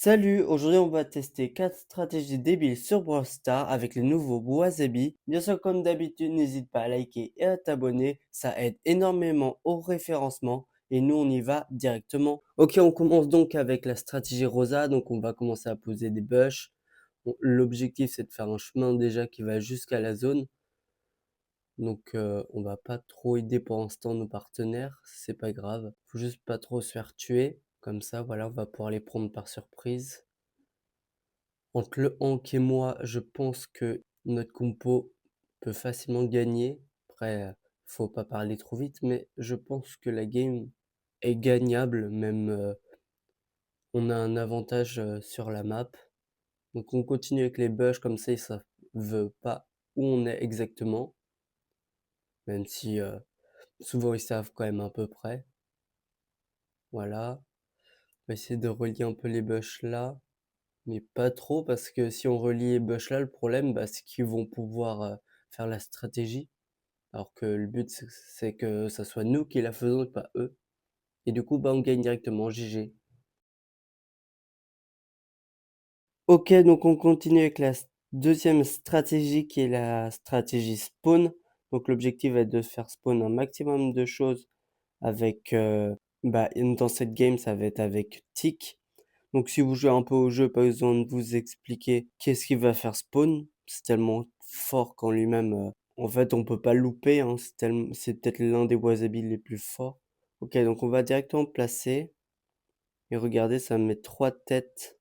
Salut, aujourd'hui on va tester 4 stratégies débiles sur Brawl Stars avec les nouveaux Wasabi. Bien sûr, comme d'habitude, n'hésite pas à liker et à t'abonner, ça aide énormément au référencement et nous on y va directement. Ok, on commence donc avec la stratégie Rosa, donc on va commencer à poser des bush. L'objectif c'est de faire un chemin déjà qui va jusqu'à la zone. Donc on va pas trop aider pour l'instant nos partenaires, c'est pas grave. Faut juste pas trop se faire tuer, comme ça voilà, on va pouvoir les prendre par surprise. Entre le Hank et moi, je pense que notre compo peut facilement gagner. Après, faut pas parler trop vite, mais je pense que la game est gagnable, même on a un avantage sur la map. Donc on continue avec les bush, comme ça ils savent pas où on est exactement, même si souvent ils savent quand même à peu près. Voilà, on va essayer de relier un peu les bush là. Mais pas trop, parce que si on relie les bush là, le problème, c'est qu'ils vont pouvoir faire la stratégie. Alors que le but, c'est que ça soit nous qui la faisons et pas eux. Et du coup, on gagne directement, GG. Ok, donc on continue avec la deuxième stratégie qui est la stratégie spawn. Donc l'objectif va être de faire spawn un maximum de choses avec... dans cette game, ça va être avec Tick. Donc si vous jouez un peu au jeu, pas besoin de vous expliquer qu'est-ce qu'il va faire spawn. C'est tellement fort qu'en lui-même, en fait, on peut pas le louper, hein. C'est peut-être l'un des wasabi les plus forts. Ok, donc on va directement placer. Et regardez, ça me met 3 têtes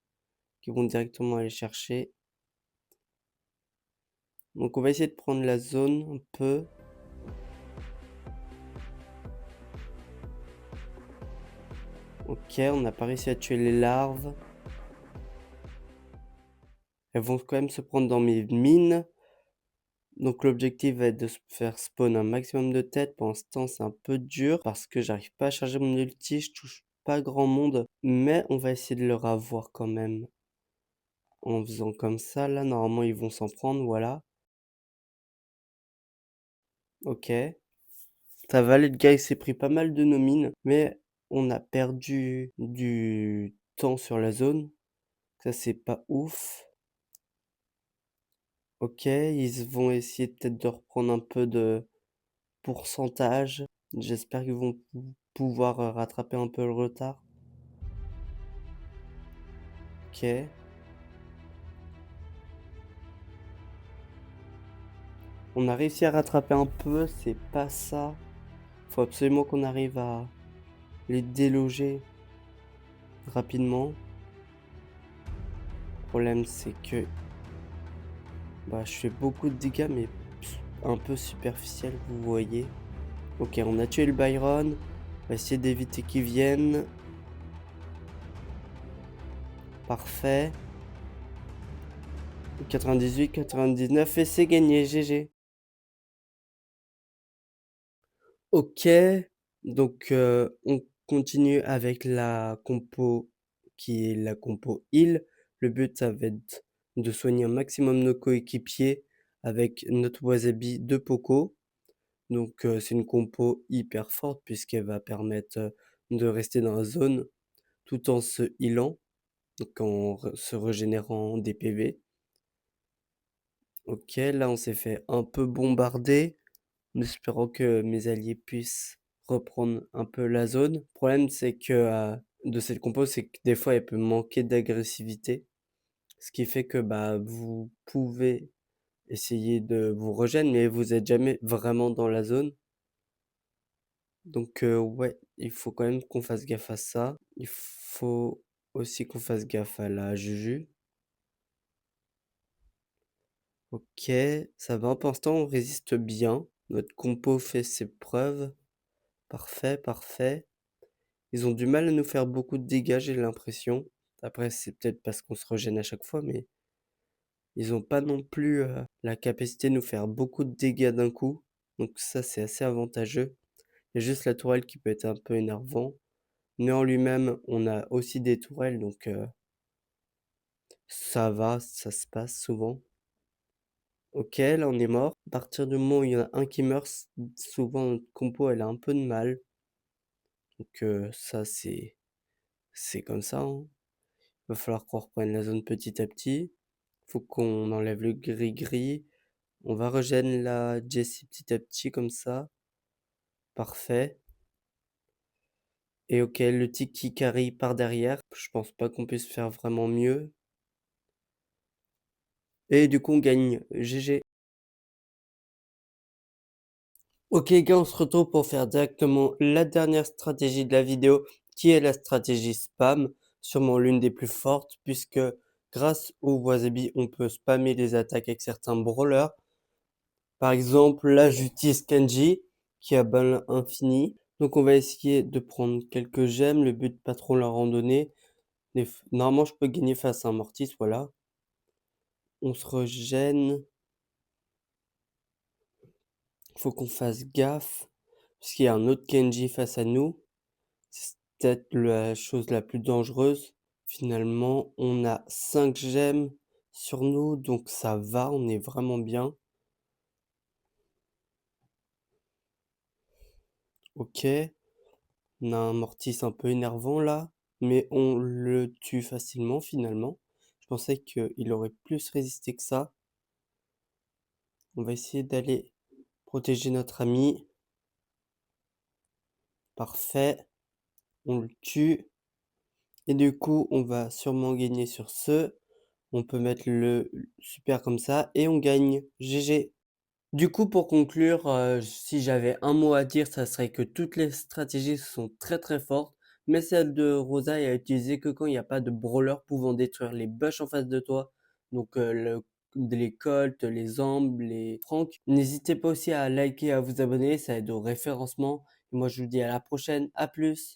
qui vont directement aller chercher. Donc on va essayer de prendre la zone un peu. Ok, on n'a pas réussi à tuer les larves. Elles vont quand même se prendre dans mes mines. Donc l'objectif va être de se faire spawn un maximum de têtes. Pour l'instant, c'est un peu dur parce que j'arrive pas à charger mon ulti, je touche pas grand monde. Mais on va essayer de leur avoir quand même. En faisant comme ça, là, normalement, ils vont s'en prendre, voilà. Ok. Ça va, le gars, il s'est pris pas mal de nos mines. Mais on a perdu du temps sur la zone. Ça, c'est pas ouf. Ok, ils vont essayer peut-être de reprendre un peu de pourcentage. J'espère qu'ils vont pouvoir rattraper un peu le retard. Ok. On a réussi à rattraper un peu, c'est pas ça. Faut absolument qu'on arrive à les déloger rapidement. Le problème c'est que je fais beaucoup de dégâts mais un peu superficiel, vous voyez. Ok, on a tué le Byron. On va essayer d'éviter qu'ils viennent. Parfait. 98, 99 et c'est gagné, GG. Ok, donc on continue avec la compo qui est la compo heal. Le but, ça va être de soigner un maximum nos coéquipiers avec notre wasabi de Poco. Donc c'est une compo hyper forte puisqu'elle va permettre de rester dans la zone tout en se healant, donc se régénérant des PV. Ok, là on s'est fait un peu bombarder, en espérant que mes alliés puissent reprendre un peu la zone. Le problème, c'est que de cette compo, c'est que des fois, elle peut manquer d'agressivité. Ce qui fait que vous pouvez essayer de vous régénérer, mais vous n'êtes jamais vraiment dans la zone. Donc ouais, il faut quand même qu'on fasse gaffe à ça. Il faut aussi qu'on fasse gaffe à la Juju. Ok, ça va. Pour l'instant, on résiste bien. Notre compo fait ses preuves. Parfait, parfait. Ils ont du mal à nous faire beaucoup de dégâts, j'ai l'impression. Après, c'est peut-être parce qu'on se régène à chaque fois, mais ils ont pas non plus la capacité de nous faire beaucoup de dégâts d'un coup. Donc ça, c'est assez avantageux. Il y a juste la tourelle qui peut être un peu énervant. Mais en lui-même, on a aussi des tourelles, donc ça va, ça se passe souvent. Ok, là on est mort. À partir du moment où il y en a un qui meurt, souvent notre compo elle a un peu de mal. Donc ça c'est comme ça, hein. Va falloir qu'on reprenne la zone petit à petit. Faut qu'on enlève le gris-gris. On va regen la Jessie petit à petit comme ça. Parfait. Et ok, le Tiki Kari par derrière. Je pense pas qu'on puisse faire vraiment mieux. Et du coup, on gagne. GG. Ok gars, on se retrouve pour faire directement la dernière stratégie de la vidéo, qui est la stratégie spam, sûrement l'une des plus fortes, puisque grâce au wasabi, on peut spammer les attaques avec certains brawlers. Par exemple, la justice Kenji, qui a balle infini. Donc on va essayer de prendre quelques gemmes, le but pas trop la randonnée. Normalement, je peux gagner face à un Mortis, voilà. On se régène. Faut qu'on fasse gaffe, parce qu'il y a un autre Kenji face à nous. C'est peut-être la chose la plus dangereuse. Finalement, on a 5 gemmes sur nous, donc ça va, on est vraiment bien. Ok, on a un Mortis un peu énervant là, mais on le tue facilement finalement. Je pensais qu'il aurait plus résisté que ça. On va essayer d'aller protéger notre ami. Parfait, on le tue. Et du coup, on va sûrement gagner sur ce. On peut mettre le super comme ça et on gagne. GG. Du coup, pour conclure, si j'avais un mot à dire, ça serait que toutes les stratégies sont très très fortes, mais celle de Rosa est à utiliser que quand il n'y a pas de brawler pouvant détruire les bush en face de toi. Donc les Colt, les Ambs, les Frank. N'hésitez pas aussi à liker et à vous abonner, ça aide au référencement. Et moi je vous dis à la prochaine, à plus!